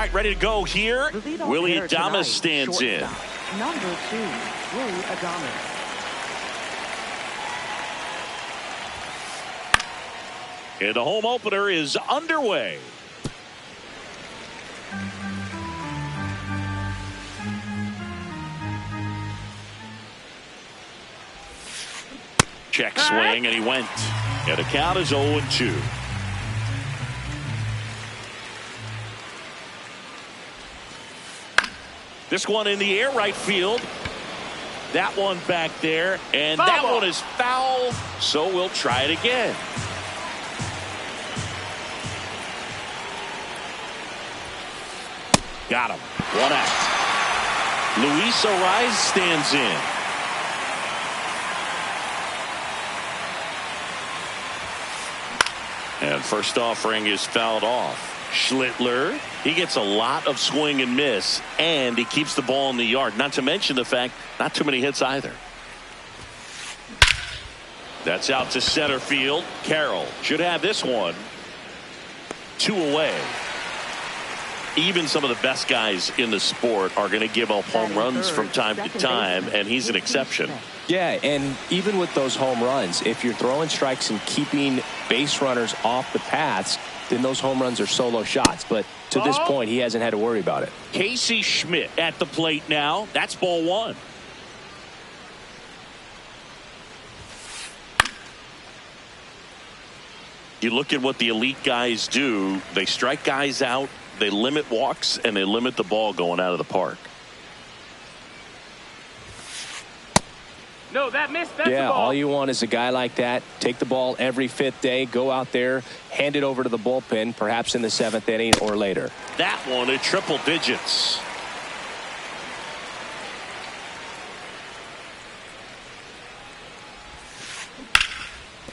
right, ready to go here. Willy Adames stands in. Number 2, Willy Adames. And the home opener is underway. Check swing, and he went. And the count is 0-2. This one in the air, right field. That one back there, and that one is foul, so we'll try it again. Got him. 1 out. Luis Arraez stands in. And first offering is fouled off. Schlittler, he gets a lot of swing and miss, and he keeps the ball in the yard. Not to mention the fact, not too many hits either. That's out to center field. Carroll should have this one. 2 away. Even some of the best guys in the sport are going to give up home runs from time to time, and he's an exception. Yeah, and even with those home runs, if you're throwing strikes and keeping base runners off the paths, then those home runs are solo shots. But to this point, he hasn't had to worry about it. Casey Schmidt at the plate now. That's ball 1. You look at what the elite guys do. They strike guys out. They limit walks, and they limit the ball going out of the park. No, that missed. That's yeah, all you want is a guy like that. Take the ball every 5th day, go out there, hand it over to the bullpen, perhaps in the 7th inning or later. That one at triple digits.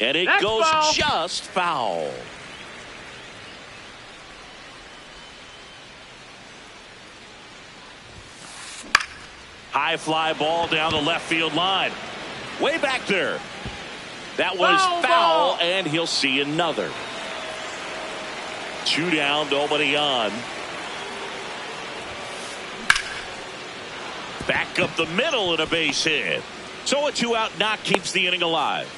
And it goes foul. Just foul. High fly ball down the left field line. Way back there. That was foul, and he'll see another. 2 down, nobody on. Back up the middle and a base hit. So a 2-out knock keeps the inning alive.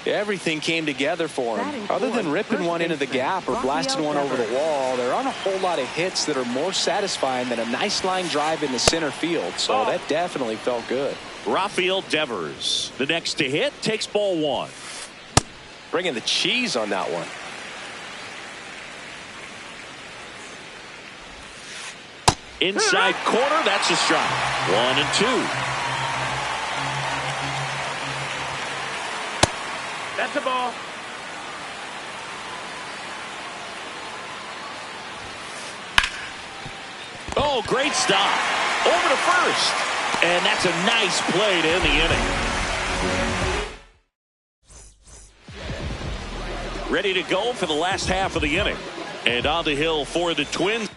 Everything came together for him. Other than ripping one into the gap or blasting one over the wall, there aren't a whole lot of hits that are more satisfying than a nice line drive in the center field. So that definitely felt good. Rafael Devers, the next to hit, takes ball 1. Bringing the cheese on that one. Inside corner, that's a strike. 1-2. That's a ball. Oh, great stop. Over to first. And that's a nice play to end the inning. Ready to go for the last half of the inning. And on the hill for the Twins.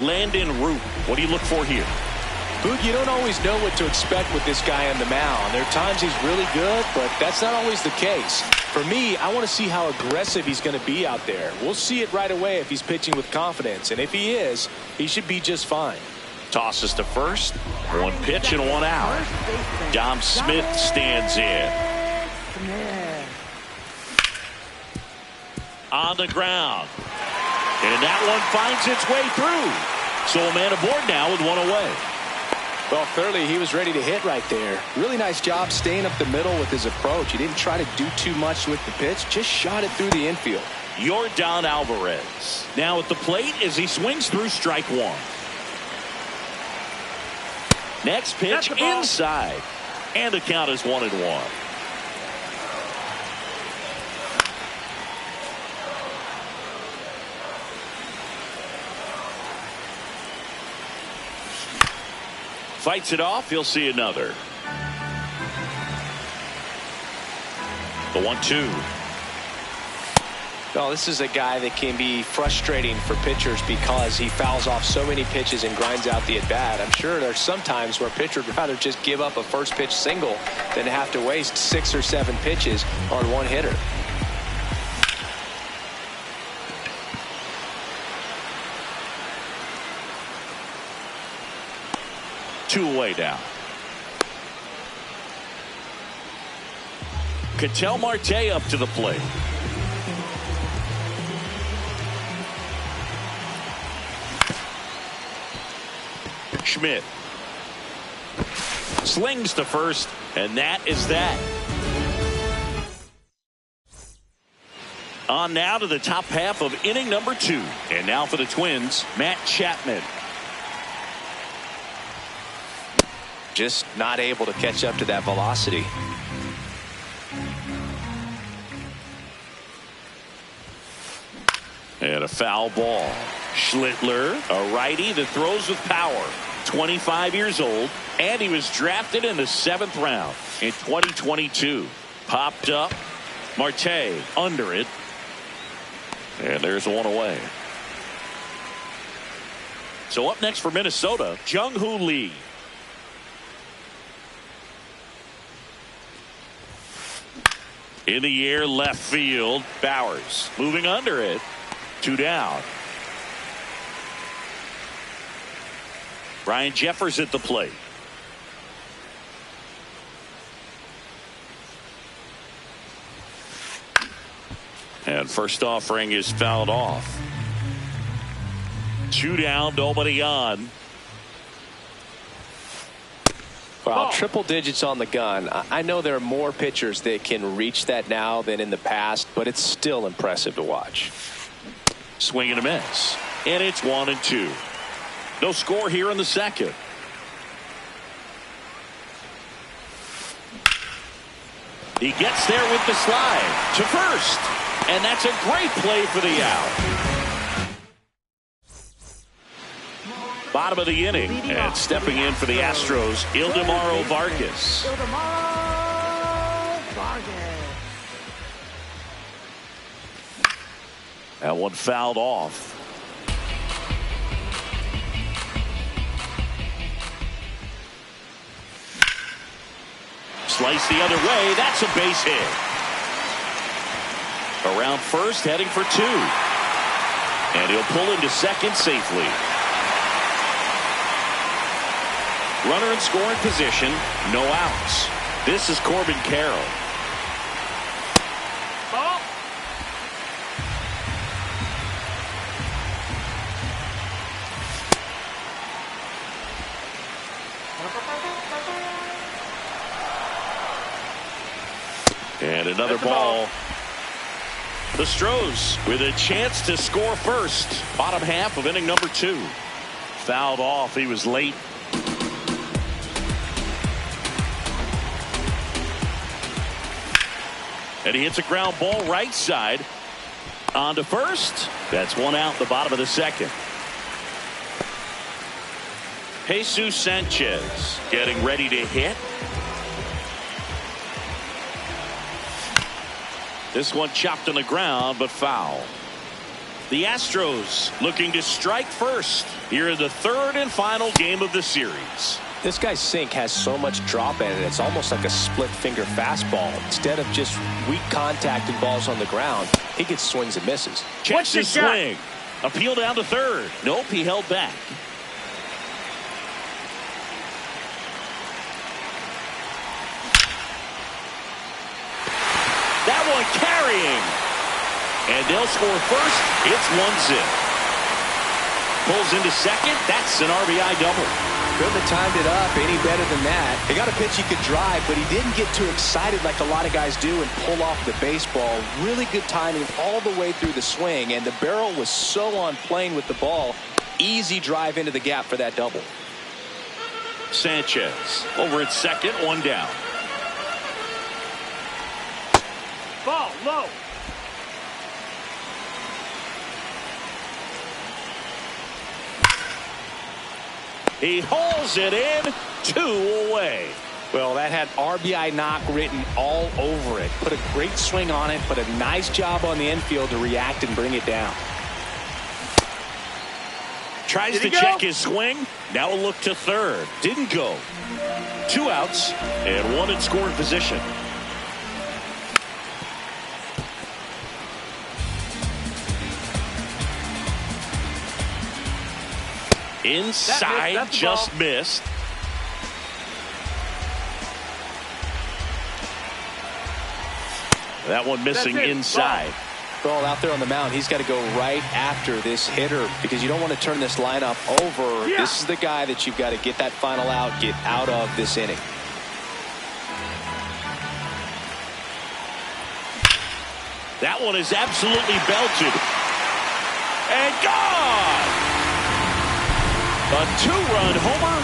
Landon Root, what do you look for here? Boog, you don't always know what to expect with this guy on the mound. There are times he's really good, but that's not always the case. For me, I want to see how aggressive he's going to be out there. We'll see it right away if he's pitching with confidence, and if he is, he should be just fine. Tosses to first. 1 pitch and 1 out. Dom Smith stands in. On the ground. And that one finds its way through. So a man aboard now with 1 away. Well, clearly he was ready to hit right there. Really nice job staying up the middle with his approach. He didn't try to do too much with the pitch, just shot it through the infield. Yordan Alvarez now at the plate as he swings through strike 1. Next pitch inside. And the count is 1-1. Fights it off. He'll see another. The 1-2. No, this is a guy that can be frustrating for pitchers because he fouls off so many pitches and grinds out the at-bat. I'm sure there's some times where a pitcher would rather just give up a first pitch single than have to waste 6 or 7 pitches on one hitter. Two away now. Ketel Marte up to the plate. Schmidt slings to first, and that is that. On now to the top half of inning number 2. And now for the Twins, Matt Chapman. Just not able to catch up to that velocity. And a foul ball. Schlittler, a righty that throws with power. 25 years old, and he was drafted in the 7th round in 2022. Popped up. Marte under it. And there's one away. So up next for Minnesota, Jung-Hoo Lee. In the air, left field. Bowers moving under it. 2 down. Ryan Jeffers at the plate. And first offering is fouled off. 2 down, nobody on. Well, triple digits on the gun. I know there are more pitchers that can reach that now than in the past, but it's still impressive to watch. Swing and a miss. And it's 1-2. No score here in the second. He gets there with the slide to first. And that's a great play for the out. Bottom of the inning. And stepping in for the Astros, Ildemaro Vargas. That one fouled off. Slice the other way. That's a base hit. Around first, heading for 2. And he'll pull into second safely. Runner in scoring position. No outs. This is Corbin Carroll. And another ball. The Stros with a chance to score first. Bottom half of inning number 2. Fouled off. He was late. And he hits a ground ball right side. On to first. That's one out the bottom of the second. Jesus Sanchez getting ready to hit. This one chopped on the ground, but foul. The Astros looking to strike first here in the 3rd and final game of the series. This guy's sink has so much drop in it. It's almost like a split finger fastball. Instead of just weak contact and balls on the ground, he gets swings and misses. Chance to swing. Appeal down to third. Nope, he held back. That one carrying. And they'll score first. It's 1-0. Pulls into second. That's an RBI double. Couldn't have timed it up any better than that. He got a pitch he could drive, but he didn't get too excited like a lot of guys do and pull off the baseball. Really good timing all the way through the swing, and the barrel was so on plane with the ball. Easy drive into the gap for that double. Sanchez over at second, 1 down. Ball low. He hauls it in, 2 away. Well, that had RBI knock written all over it. Put a great swing on it, but a nice job on the infield to react and bring it down. Tries to check his swing. Now a look to third. Didn't go. 2 outs and 1 in scoring position. Inside, just missed. That one missing inside. Well, out there on the mound, he's got to go right after this hitter because you don't want to turn this lineup over. Yeah. This is the guy that you've got to get that final out, get out of this inning. That one is absolutely belted. And gone! A 2-run homer.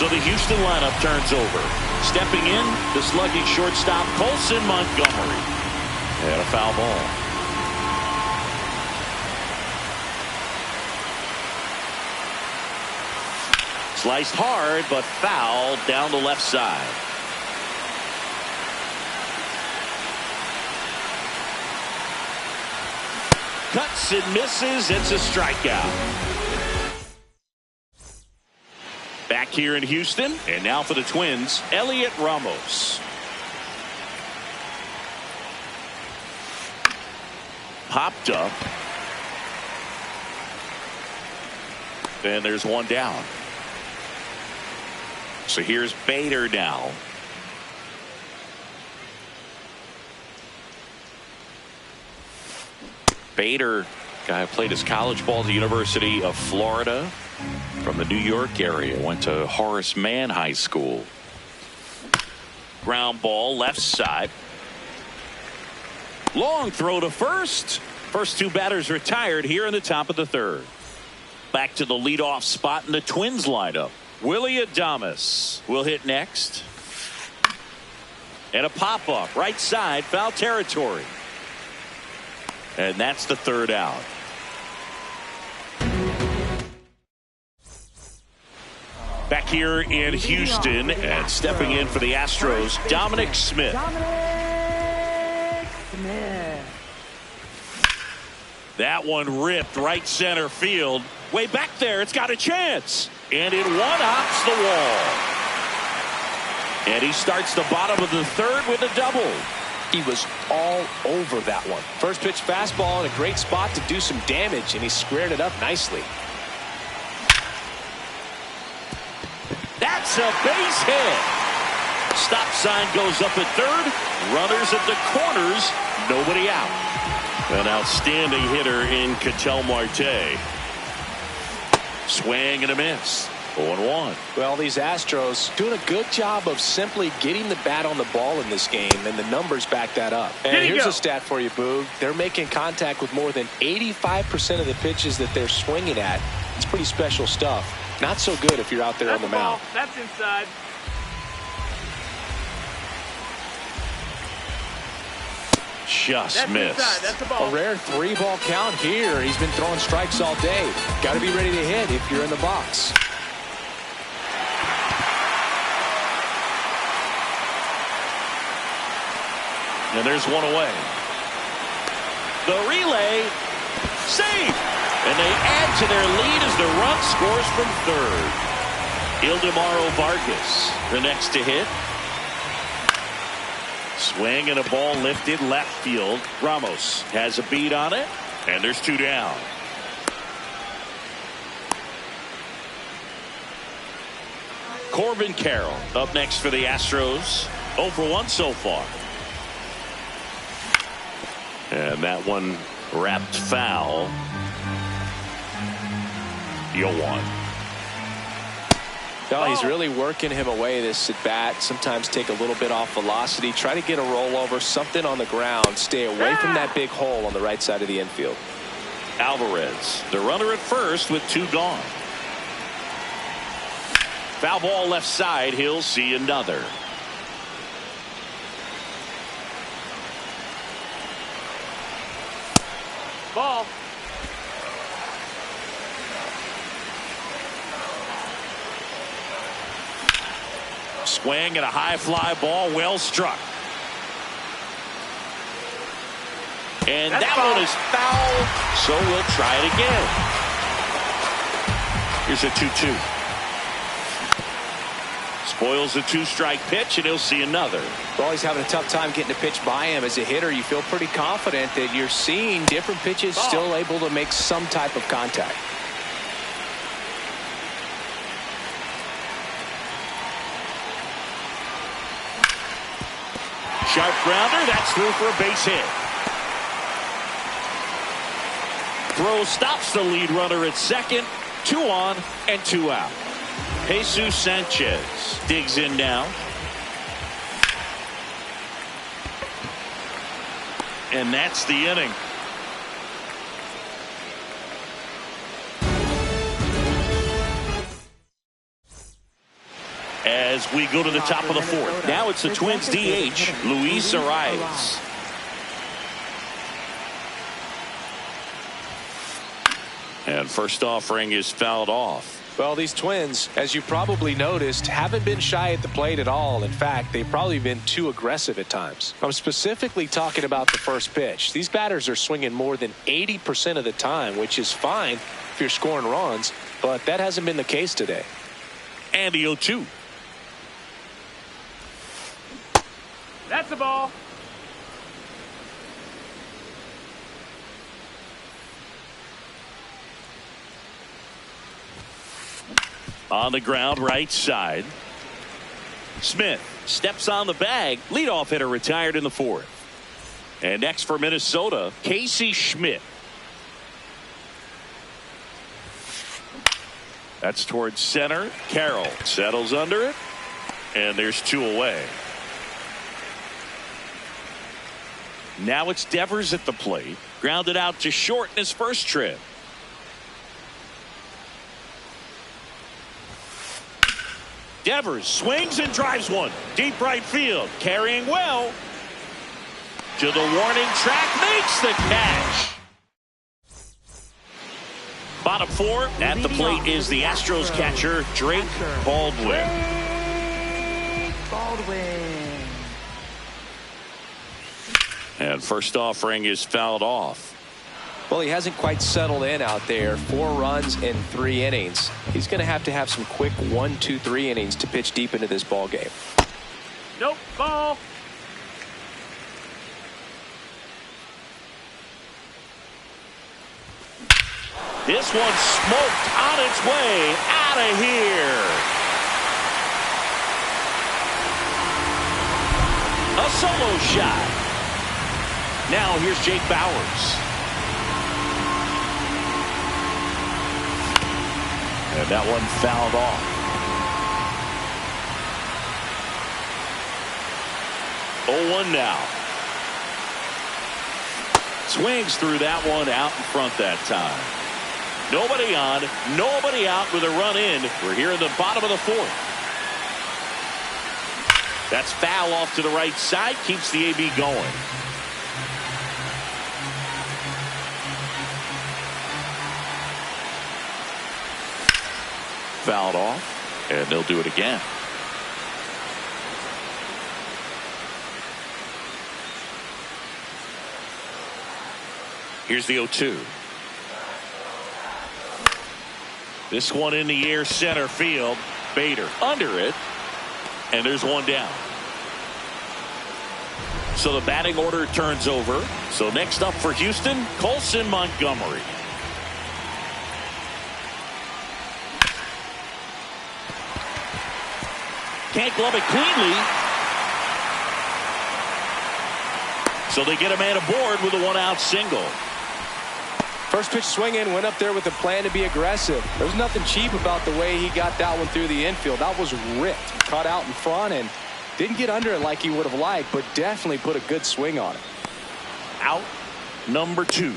So the Houston lineup turns over. Stepping in, the slugging shortstop, Colson Montgomery. And a foul ball. Sliced hard, but fouled down the left side. Cuts and misses. It's a strikeout. Back here in Houston, and now for the Twins, Elliot Ramos. Popped up. And there's one down. So here's Bader now. Bader, guy who played his college ball at the University of Florida from the New York area. Went to Horace Mann High School. Ground ball left side. Long throw to first. First 2 batters retired here in the top of the 3rd. Back to the leadoff spot in the Twins lineup. Willy Adames will hit next. And a pop-up right side, foul territory. And that's the 3rd out. Back here in Houston and stepping in for the Astros, Dominic Smith. That one ripped right center field. Way back there, it's got a chance. And it one-hops the wall. And he starts the bottom of the 3rd with a double. He was all over that one. First pitch fastball in a great spot to do some damage, and he squared it up nicely. That's a base hit. Stop sign goes up at 3rd. Runners at the corners. Nobody out. An outstanding hitter in Ketel Marte. Swing and a miss. 0-1. Well, these Astros doing a good job of simply getting the bat on the ball in this game, and the numbers back that up. And here's a stat for you, Boog. They're making contact with more than 85% of the pitches that they're swinging at. It's pretty special stuff. Not so good if you're out there on the mound. That's inside. Just missed. That's a ball. A rare 3-ball count here. He's been throwing strikes all day. Got to be ready to hit if you're in the box. And there's one away. The relay saved. And they add to their lead as the run scores from 3rd. Ildemaro Vargas, the next to hit. Swing and a ball lifted left field. Ramos has a beat on it. And there's 2 down. Corbin Carroll up next for the Astros. 0 for 1 so far. And that one wrapped foul. 0-1. No, he's really working him away this at bat. Sometimes take a little bit off velocity. Try to get a rollover, something on the ground. Stay away from that big hole on the right side of the infield. Alvarez, the runner at first with 2 gone. Foul ball left side. He'll see another. Ball. Swing and a high fly ball, well struck. And that one is foul, so we'll try it again. Here's a 2-2. Spoils the 2-strike pitch, and he'll see another. Well, he's having a tough time getting a pitch by him. As a hitter, you feel pretty confident that you're seeing different pitches still able to make some type of contact. Sharp grounder, that's through for a base hit. Throw stops the lead runner at second. 2 on and 2 out. Jesus Sanchez digs in now. And that's the inning. As we go to the top of the 4th. Now it's the Twins DH, Luis Arraez. And first offering is fouled off. Well, these Twins, as you probably noticed, haven't been shy at the plate at all. In fact, they've probably been too aggressive at times. I'm specifically talking about the first pitch. These batters are swinging more than 80% of the time, which is fine if you're scoring runs, but that hasn't been the case today. And the 0-2. That's the ball. On the ground, right side. Smith steps on the bag. Leadoff hitter retired in the 4th. And next for Minnesota, Casey Schmidt. That's towards center. Carroll settles under it. And there's 2 away. Now it's Devers at the plate. Grounded out to short in his first trip. Devers swings and drives one. Deep right field. Carrying well. To the warning track. Makes the catch. Bottom 4. At the plate is the Astros catcher, Drake Baldwin. And first offering is fouled off. Well, he hasn't quite settled in out there. 4 runs in 3 innings. He's going to have some quick 1, 2, 3 innings to pitch deep into this ball game. Nope, ball. This one smoked on its way out of here. A solo shot. Now here's Jake Bauers. And that one fouled off. Oh, 1 now. Swings through that one out in front that time. Nobody on, nobody out with a run in. We're here in the bottom of the 4th. That's foul off to the right side. Keeps the AB going. Fouled off, and they'll do it again. Here's the 0-2. This one in the air, center field. Bader under it, and there's 1 down. So the batting order turns over. So next up for Houston, Colson Montgomery. Can't glove it cleanly. So they get a man aboard with a 1-out single. First pitch swinging, went up there with a plan to be aggressive. There's nothing cheap about the way he got that one through the infield. That was ripped. Caught out in front and didn't get under it like he would have liked, but definitely put a good swing on it. Out number 2.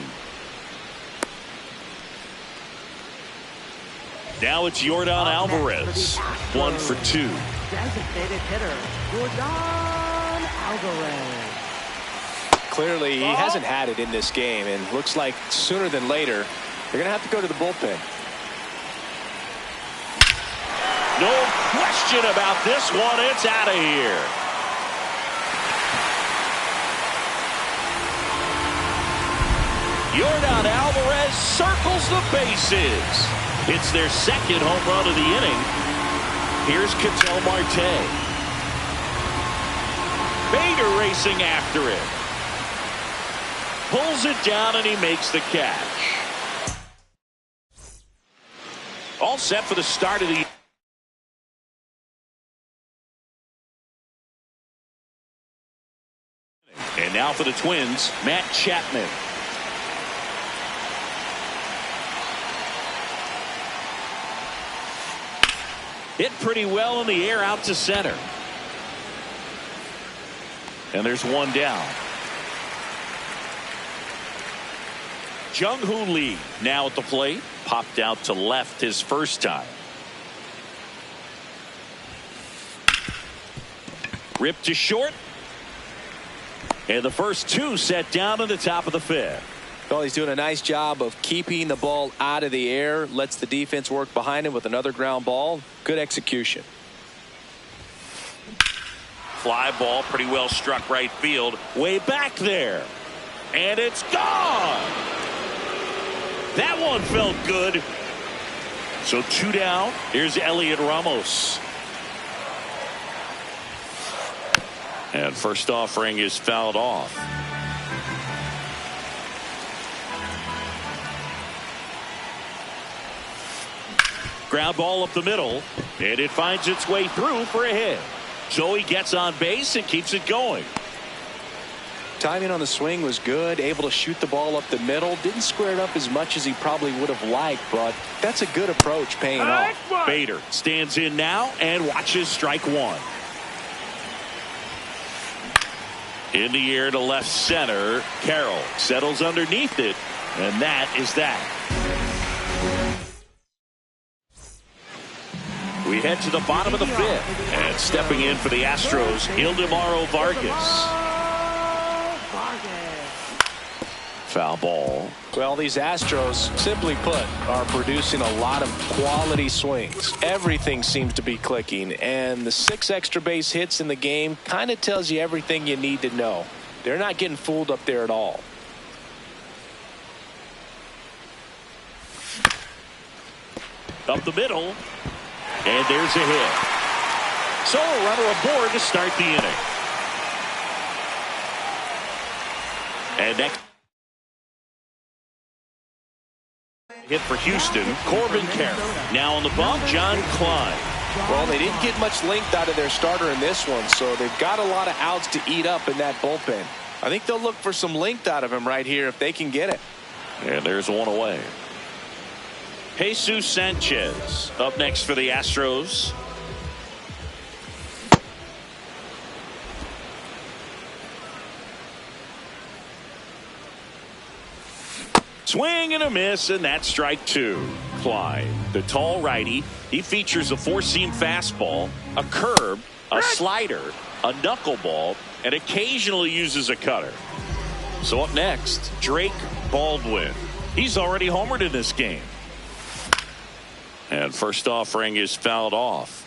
Now it's Yordan Alvarez. 1 for 2. Designated hitter, Yordan Alvarez. Clearly, he hasn't had it in this game, and looks like sooner than later, they're going to have to go to the bullpen. No question about this one. It's out of here. Yordan Alvarez circles the bases. It's their second home run of the inning. Here's Ketel Marte. Bader racing after it. Pulls it down and he makes the catch. All set for the start of the and now for the Twins, Matt Chapman. Hit pretty well in the air out to center. And there's one down. Jung-Hoo Lee now at the plate. Popped out to left his first time. Ripped to short. And the first two set down in the top of the fifth. Well, he's doing a nice job of keeping the ball out of the air. Lets the defense work behind him with another ground ball. Good execution. Fly ball pretty well struck right field. Way back there. And it's gone. That one felt good. So two down. Here's Elliot Ramos. And first offering is fouled off. Ground ball up the middle. And it finds its way through for a hit. So he gets on base and keeps it going. Timing on the swing was good. Able to shoot the ball up the middle. Didn't square it up as much as he probably would have liked, but that's a good approach paying off. Bader stands in now and watches strike one. In the air to left center. Carroll settles underneath it, and that is that. We head to the bottom of the fifth, and stepping in for the Astros, Ildemaro Vargas. Foul ball. Well, these Astros, simply put, are producing a lot of quality swings. Everything seems to be clicking, and the 6 extra base hits in the game kind of tells you everything you need to know. They're not getting fooled up there at all. Up the middle, and there's a hit. So a runner aboard to start the inning. And next hit for Houston, Corbin Carroll. Now on the bump, John Klein. Well, they didn't get much length out of their starter in this one, so they've got a lot of outs to eat up in that bullpen. I think they'll look for some length out of him right here if they can get it. And there's one away. Jesus Sanchez up next for the Astros. Swing and a miss, and that's strike two. Klein, the tall righty, he features a four-seam fastball, a curve, a slider, a knuckleball, and occasionally uses a cutter. So up next, Drake Baldwin. He's already homered in this game. And first offering is fouled off.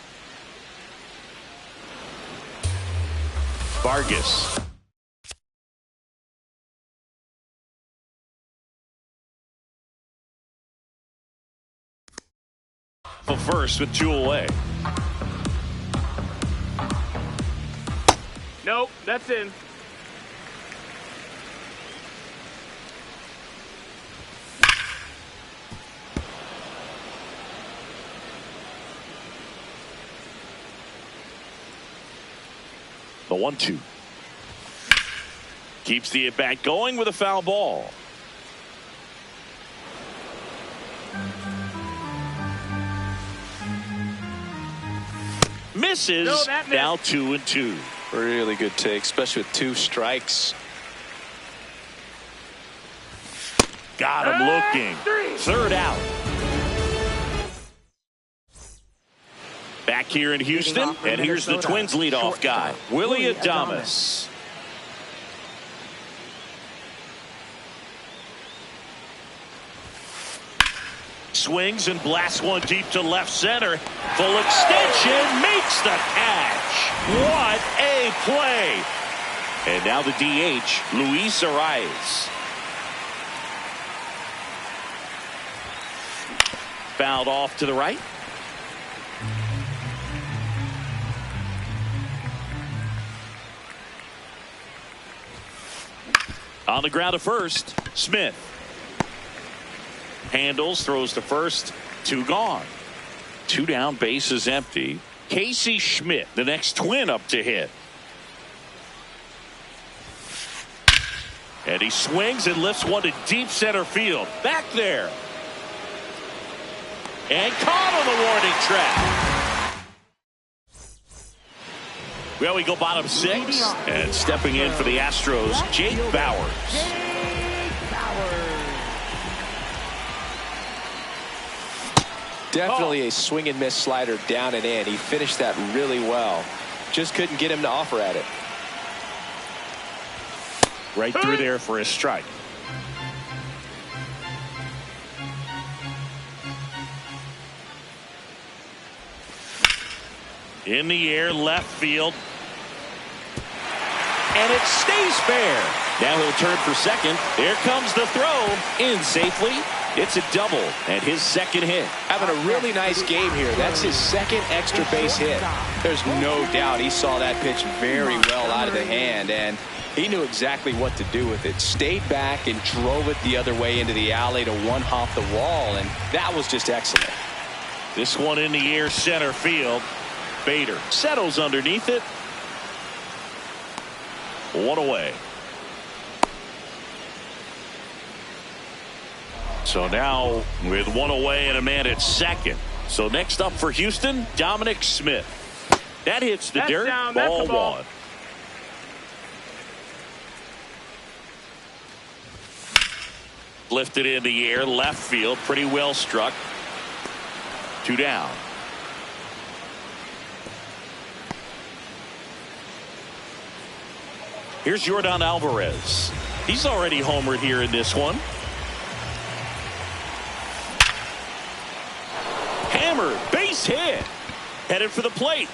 Vargas. For first with 2 away. Nope, that's in. The 1-2. Keeps the at-bat going with a foul ball. Misses. No, that missed. Now 2-2. Really good take, especially with 2 strikes. Got him looking. 3rd out. Back here in Houston, and here's the Twins leadoff guy, Willy Adames. swings and blasts one deep to left center. Full extension, makes the catch. What a play. And now the DH, Luis Arraez. Fouled off to the right. On the ground to first, Smith. Handles, throws to first, 2 gone. 2 down, bases empty. Casey Schmidt, the next Twin up to hit. And he swings and lifts one to deep center field. Back there. And caught on the warning track. Well, we go bottom 6. And stepping in for the Astros, Jake Bauers. Definitely a swing and miss slider down and in. He finished that really well. Just couldn't get him to offer at it. Right through there for a strike. In the air, left field. And it stays fair. Now he'll turn for second. There comes the throw. In safely. It's a double and his second hit. Having a really nice game here. That's his second extra base hit. There's no doubt he saw that pitch very well out of the hand, and he knew exactly what to do with it. Stayed back and drove it the other way into the alley to one-hop the wall, and that was just excellent. This one in the air, center field. Bader settles underneath it. 1 away. So now with 1 away and a man at second. So next up for Houston, Dominic Smith. That hits the dirt. Down, ball ball. 1. Lifted in the air, left field, pretty well struck. 2 down. Here's Yordan Alvarez. He's already homered here in this one. Hammered, base hit. Headed for the plate.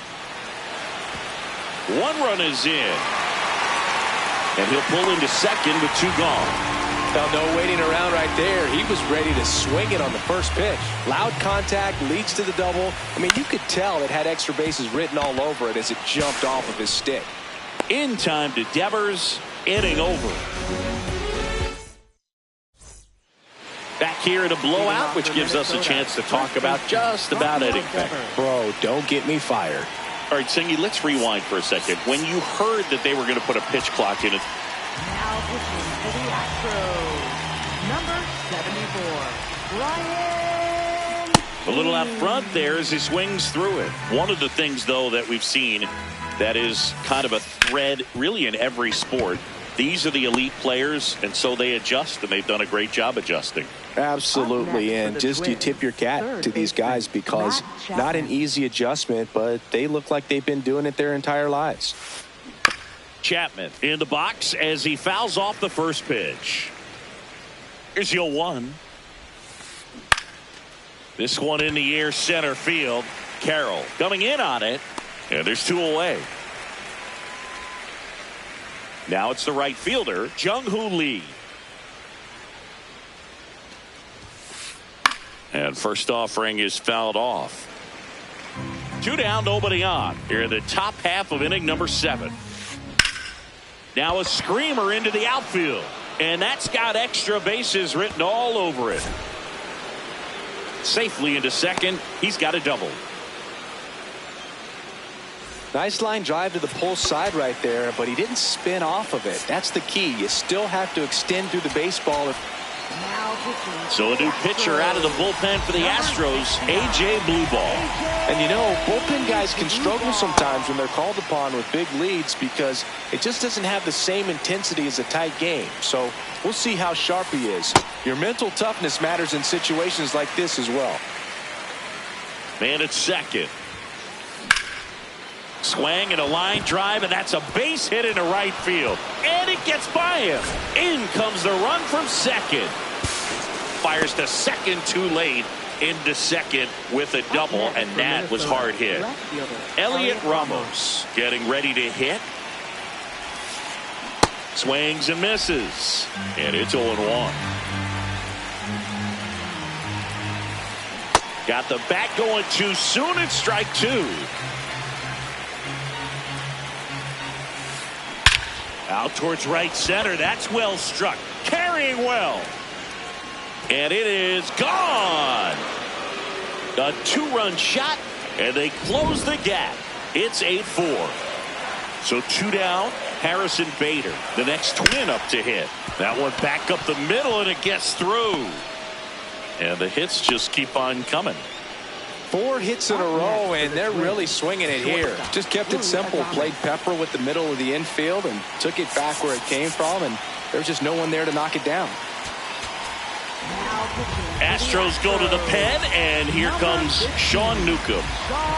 1 run is in. And he'll pull into second with 2 gone. Now, no waiting around right there. He was ready to swing it on the first pitch. Loud contact, leads to the double. I mean, you could tell it had extra bases written all over it as it jumped off of his stick. In time to Devers, inning over. Back here in a blowout, which gives us a chance to talk about just about anything. Bro, don't get me fired. All right, Singy, let's rewind for a second. When you heard that they were going to put a pitch clock in it. Now pitching for the Astros, number 74, Ryan. A little out front there as he swings through it. One of the things, though, that we've seen that is kind of a thread really in every sport. These are the elite players, and so they adjust, and they've done a great job adjusting. Absolutely, and just you tip your cap to these guys because not an easy adjustment, but they look like they've been doing it their entire lives. Chapman in the box as he fouls off the first pitch. Here's 0-1. This one in the air, center field. Carroll coming in on it, and there's 2 away. Now it's the right fielder, Jung-Hoo Lee. And first offering is fouled off. 2 down, nobody on. Here in the top half of inning number 7. Now a screamer into the outfield. And that's got extra bases written all over it. Safely into second. He's got a double. Nice line drive to the pull side right there, but he didn't spin off of it. That's the key. You still have to extend through the baseball. So a new pitcher out of the bullpen for the Astros, A.J. Blueball. And you know, bullpen guys can struggle sometimes when they're called upon with big leads because it just doesn't have the same intensity as a tight game. So we'll see how sharp he is. Your mental toughness matters in situations like this as well. Man at second. Swing and a line drive, and that's a base hit into right field. And it gets by him. In comes the run from second. Fires to second too late. into second with a double, and that was hard hit. Elliot Ramos getting ready to hit. Swings and misses, and it's 0-1. Got the bat going too soon, and strike two. Out towards right center. That's well struck. Carrying well. And it is gone. A two-run shot, and they close the gap. It's 8-4. So two down. Harrison Bader, the next twin up to hit. That one back up the middle, and it gets through. And the hits just keep on coming. 4 hits in a row, and they're really swinging it here. Just kept it simple. Played pepper with the middle of the infield and took it back where it came from, and there's just no one there to knock it down. Astros go to the pen, and here comes Sean Newcomb.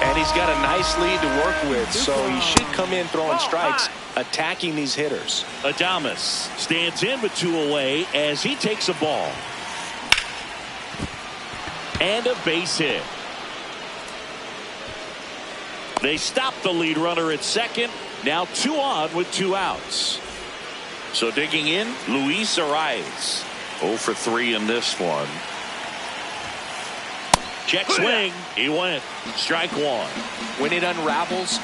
And he's got a nice lead to work with, so he should come in throwing strikes, attacking these hitters. Adames stands in with 2 away as he takes a ball. And a base hit. They stop the lead runner at second. Now 2 on with 2 outs. So digging in, Luis Arraez. 0 for 3 in this one. Check swing. He went. Strike one. When it unravels,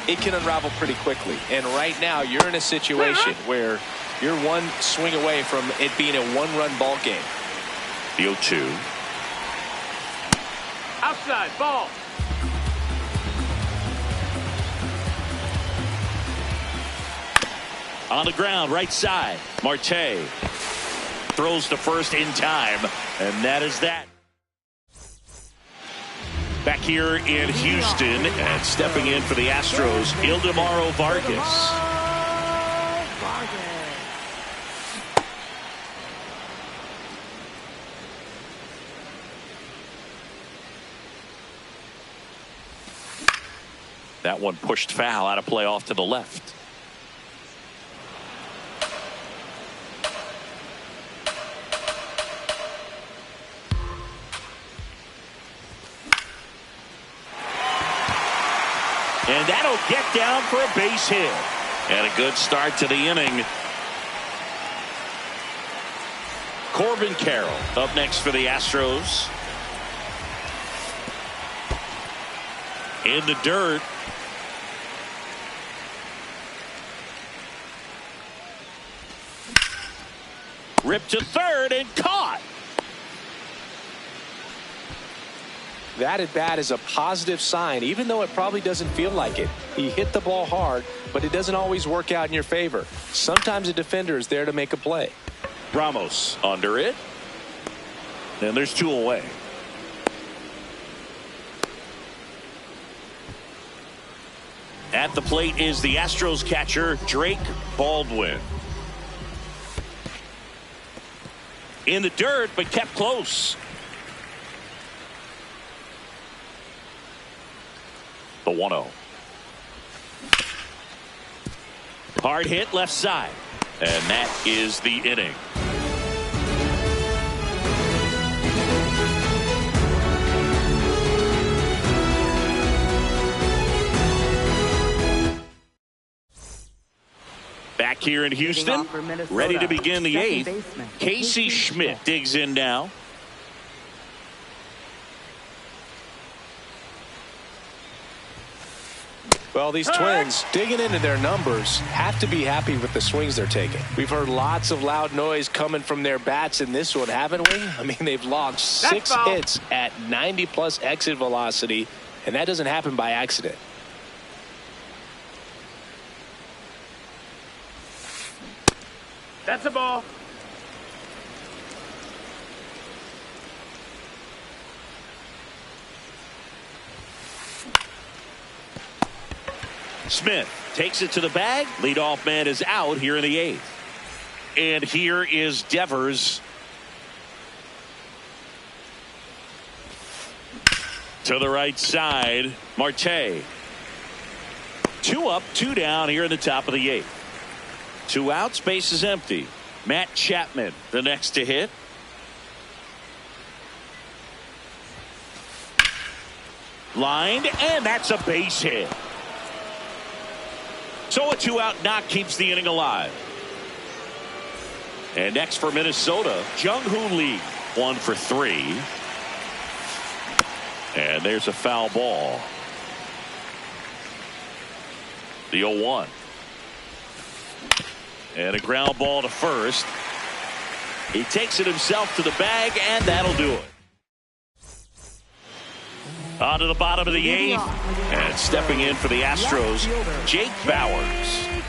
it can unravel pretty quickly. And right now, you're in a situation where you're one swing away from it being a 1-run ball game. The 0-2. Outside, ball. On the ground, right side. Marte throws to first in time, and that is that. Back here in Houston, and stepping in for the Astros, Ildemaro Vargas. That one pushed foul, out of play off to the left. And that'll get down for a base hit. And a good start to the inning. Corbin Carroll up next for the Astros. In the dirt. Ripped to third and caught. That at bat is a positive sign, even though it probably doesn't feel like it. He hit the ball hard, but it doesn't always work out in your favor. Sometimes a defender is there to make a play. Ramos under it. And there's 2 away. At the plate is the Astros catcher, Drake Baldwin. In the dirt, but kept close. The 1-0. Hard hit left side. And that is the inning. Back here in Houston, ready to begin the 8th. Casey Schmidt digs in now. Well, these Twins, digging into their numbers, have to be happy with the swings they're taking. We've heard lots of loud noise coming from their bats in this one, haven't we? I mean, they've logged 6 hits at 90-plus exit velocity, and that doesn't happen by accident. That's a ball. Smith takes it to the bag. Leadoff man is out here in the 8th. And here is Devers. To the right side, Marte. 2 up, 2 down here in the top of the 8th. 2 outs, base is empty. Matt Chapman, the next to hit. Lined, and that's a base hit. So a 2-out knock keeps the inning alive. And next for Minnesota, Jung-Hoo Lee, 1 for 3. And there's a foul ball. The 0-1. And a ground ball to first. He takes it himself to the bag, and that'll do it. On to the bottom of the 8th. And stepping in for the Astros, Jake Bauers.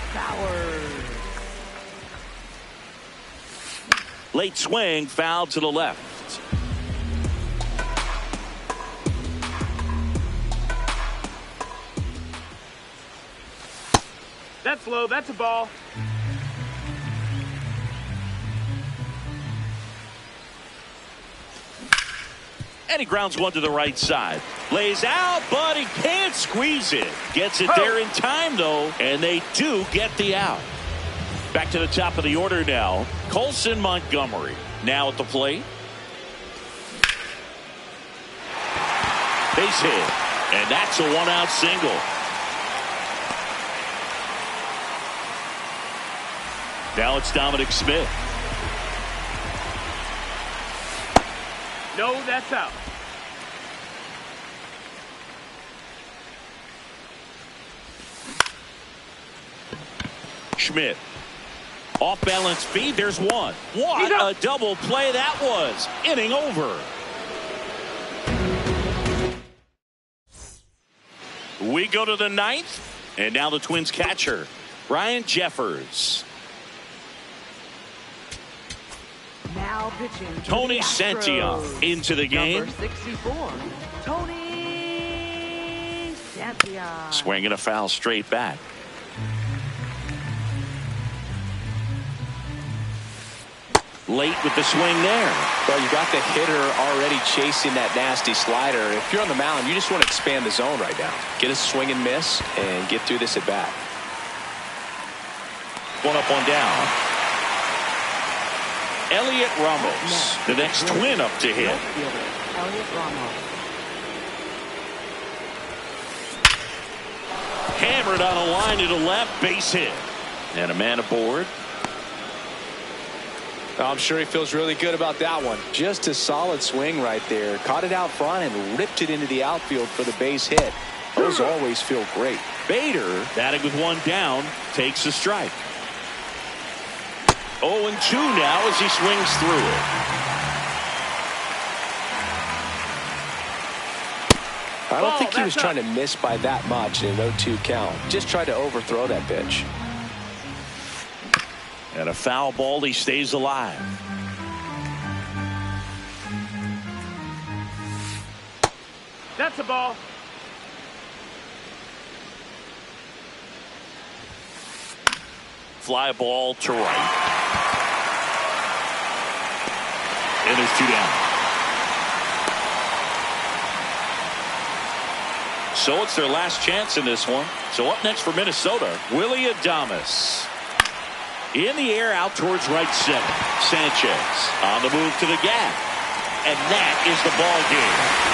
Late swing, foul to the left. That's low. That's a ball. And he grounds one to the right side. Lays out, but he can't squeeze it. Gets it there in time, though, and they do get the out. Back to the top of the order now. Colson Montgomery now at the plate. Base hit, and that's a 1-out single. Now it's Dominic Smith. No, that's out. Schmidt. Off balance feed. There's one. What a double play that was. Inning over. We go to the 9th. And now the Twins catcher, Ryan Jeffers. Now pitching Tony Santillan into the game. Number 64, Tony Santillan. Swinging a foul straight back. Late with the swing there. Well, you got the hitter already chasing that nasty slider. If you're on the mound, you just want to expand the zone right now. Get a swing and miss and get through this at bat. One up, one down. Elliot Ramos, the next Twin up to hit. Elliot Ramos. Hammered on a line to the left, base hit. And a man aboard. I'm sure he feels really good about that one. Just a solid swing right there. Caught it out front and ripped it into the outfield for the base hit. Those always feel great. Bader, batting with one down, takes a strike. 0-2 now as he swings through it. I don't think he was trying to miss by that much in an 0-2 count. Just tried to overthrow that pitch. And a foul ball, he stays alive. That's a ball. Fly ball to right. And there's 2 down. So it's their last chance in this one. So up next for Minnesota, Willy Adames. In the air out towards right center. Sanchez on the move to the gap. And that is the ball game.